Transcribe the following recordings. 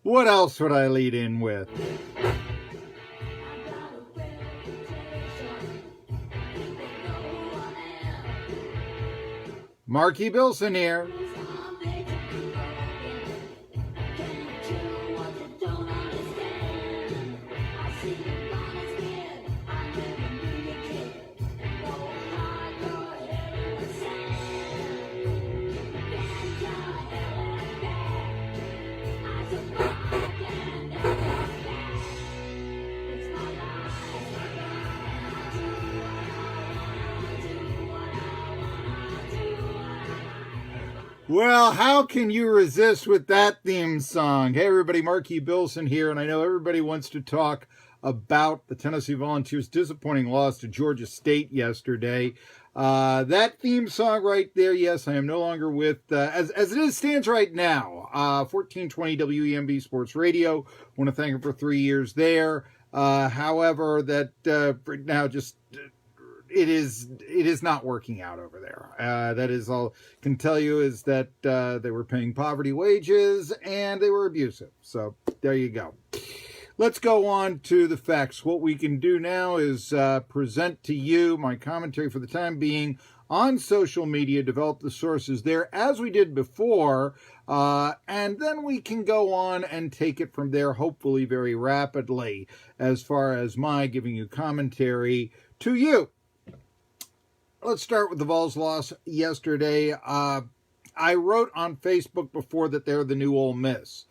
What else would I lead in with? Marky Billson here. Well, how can you resist with that theme song? Hey, everybody, Marky Billson here, and I know everybody wants to talk about the Tennessee Volunteers' disappointing loss to Georgia State yesterday. That theme song right there, yes, I am no longer with, as it stands right now, 1420 WEMB Sports Radio. I want to thank him for 3 years there. However, that right now just... It is not working out over there. That is all I can tell you is that they were paying poverty wages and they were abusive. So there you go. Let's go on to the facts. What we can do now is present to you my commentary for the time being on social media, develop the sources there as we did before, and then we can go on and take it from there, hopefully very rapidly, as far as my giving you commentary to you. Let's start with the Vols loss yesterday. I wrote on Facebook before that they're the new Ole Miss.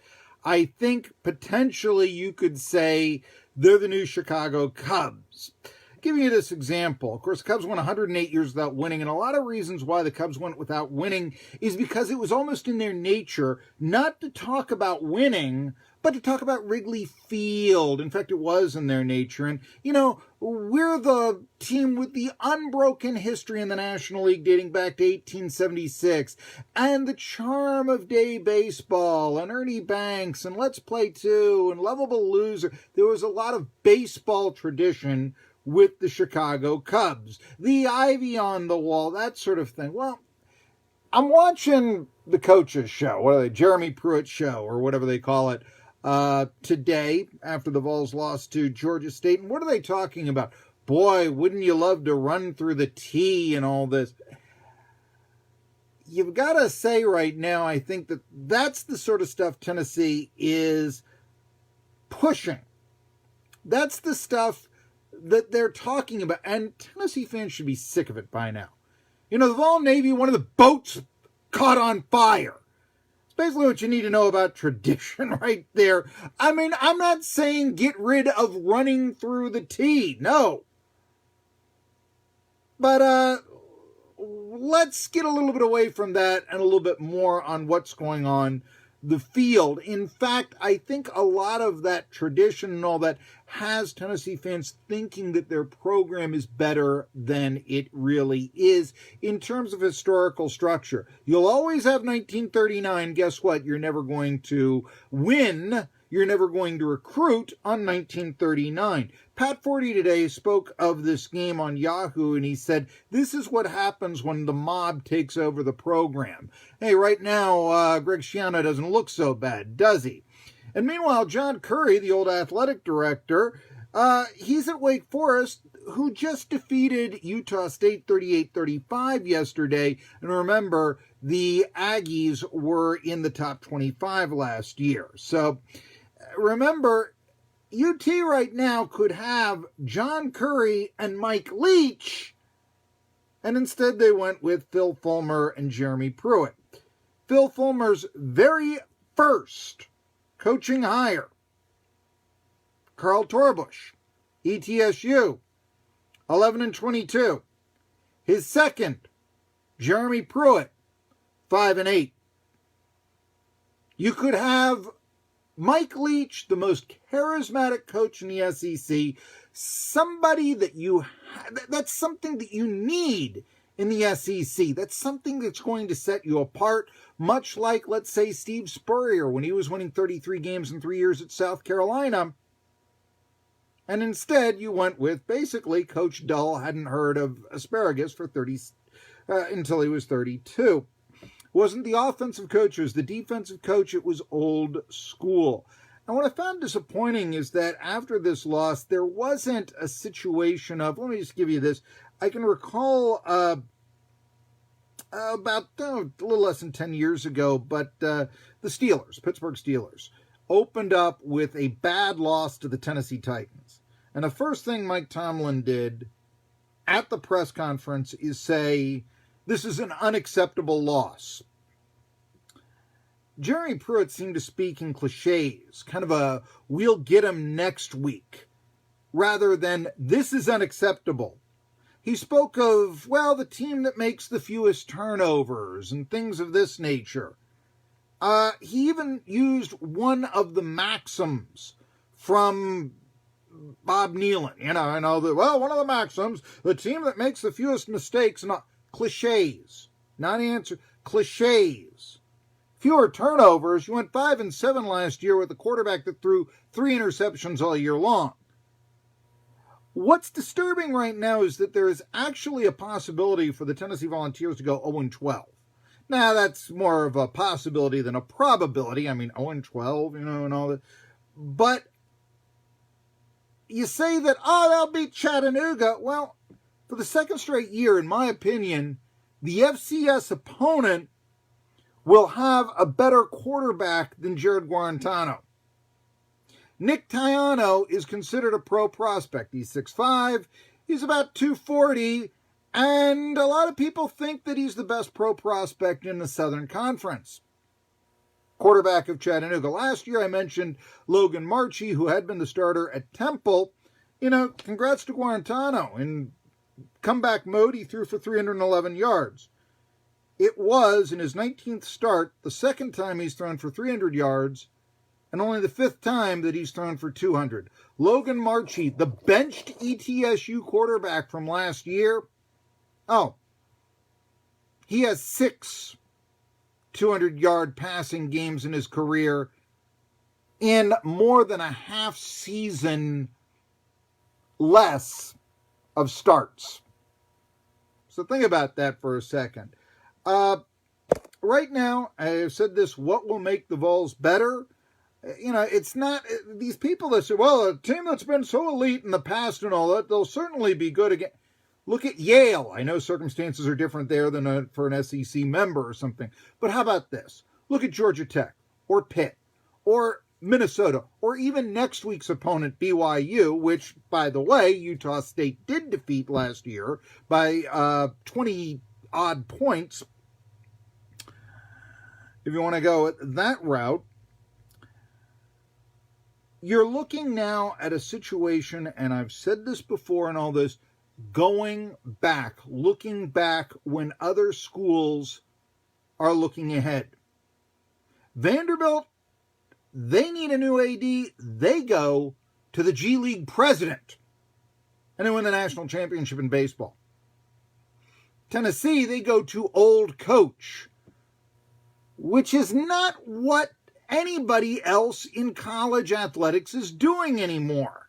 I think potentially you could say they're the new Chicago Cubs. Giving you this example, of course, the Cubs went 108 years without winning, and a lot of reasons why the Cubs went without winning is because it was almost in their nature not to talk about winning, but to talk about Wrigley Field. In fact, it was in their nature. And, you know, we're the team with the unbroken history in the National League dating back to 1876, and the charm of day baseball, and Ernie Banks, and Let's Play 2, and Lovable Loser. There was a lot of baseball tradition with the Chicago Cubs. The ivy on the wall, that sort of thing. Well, I'm watching the coach's show, what are they, Jeremy Pruitt's show, or whatever they call it, today, after the Vols lost to Georgia State. And what are they talking about? Boy, wouldn't you love to run through the tee and all this? You've got to say right now, I think that that's the sort of stuff Tennessee is pushing. That's the stuff that they're talking about. And Tennessee fans should be sick of it by now. You know, the Vol Navy, one of the boats caught on fire. Basically what you need to know about tradition right there. I mean, I'm not saying get rid of running through the tee. No. But let's get a little bit away from that and a little bit more on what's going on the field. In fact, I think a lot of that tradition and all that has Tennessee fans thinking that their program is better than it really is in terms of historical structure. You'll always have 1939. Guess what? You're never going to win. You're never going to recruit on 1939. Pat Forty today spoke of this game on Yahoo, and he said, this is what happens when the mob takes over the program. Hey, right now, Greg Schiano doesn't look so bad, does he? And meanwhile, John Curry, the old athletic director, he's at Wake Forest, who just defeated Utah State 38-35 yesterday. And remember, the Aggies were in the top 25 last year. So remember, UT right now could have John Curry and Mike Leach, and instead they went with Phil Fulmer and Jeremy Pruitt. Phil Fulmer's very first coaching hire, Carl Torbush, ETSU, 11-22. His second, Jeremy Pruitt, 5-8. You could have Mike Leach, the most charismatic coach in the SEC, somebody that that's something that you need in the SEC. That's something that's going to set you apart, much like, let's say, Steve Spurrier when he was winning 33 games in 3 years at South Carolina. And instead, you went with, basically, Coach Dull hadn't heard of asparagus for until he was 32. It wasn't the offensive coach, it was the defensive coach. It was old school. And what I found disappointing is that after this loss, there wasn't a situation of, let me just give you this. I can recall about a little less than 10 years ago, but the Steelers, Pittsburgh Steelers, opened up with a bad loss to the Tennessee Titans. And the first thing Mike Tomlin did at the press conference is say, this is an unacceptable loss. Jeremy Pruitt seemed to speak in cliches, kind of a, we'll get him next week, rather than, this is unacceptable. He spoke of, well, the team that makes the fewest turnovers and things of this nature. He even used one of the maxims from Bob Nealon, one of the maxims, the team that makes the fewest mistakes, not cliches, not answer, cliches. Fewer turnovers. You went 5-7 last year with a quarterback that threw 3 interceptions all year long. What's disturbing right now is that there is actually a possibility for the Tennessee Volunteers to go 0-12. Now, that's more of a possibility than a probability. I mean, 0-12, and all that. But you say that, they'll beat Chattanooga. Well, for the second straight year, in my opinion, the FCS opponent will have a better quarterback than Jared Guarantano. Nick Tiano is considered a pro prospect. He's 6'5", he's about 240, and a lot of people think that he's the best pro prospect in the Southern Conference. Quarterback of Chattanooga. Last year I mentioned Logan Marchi, who had been the starter at Temple. Congrats to Guarantano. In comeback mode, he threw for 311 yards. It was, in his 19th start, the second time he's thrown for 300 yards, and only the 5th time that he's thrown for 200. Logan Marchi, the benched ETSU quarterback from last year, he has 6 200-yard passing games in his career in more than a half season less of starts. So think about that for a second. Right now, I've said this, what will make the Vols better? It's not these people that say, well, a team that's been so elite in the past and all that, they'll certainly be good again. Look at Yale. I know circumstances are different there than for an SEC member or something. But how about this? Look at Georgia Tech or Pitt or Minnesota or even next week's opponent, BYU, which, by the way, Utah State did defeat last year by 20-odd points. If you want to go that route, you're looking now at a situation, and I've said this before and all this, looking back when other schools are looking ahead. Vanderbilt, they need a new AD. They go to the G League president, and they win the national championship in baseball. Tennessee, they go to old coach, which is not what anybody else in college athletics is doing anymore.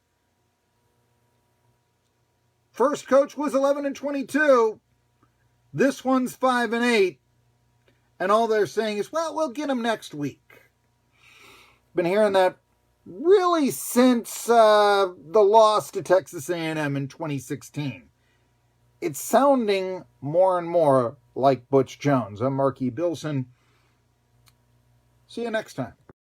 First coach was 11-22. This one's 5-8. And all they're saying is, well, we'll get him next week. Been hearing that really since the loss to Texas A&M in 2016. It's sounding more and more like Butch Jones. I'm Marky Billson. See you next time.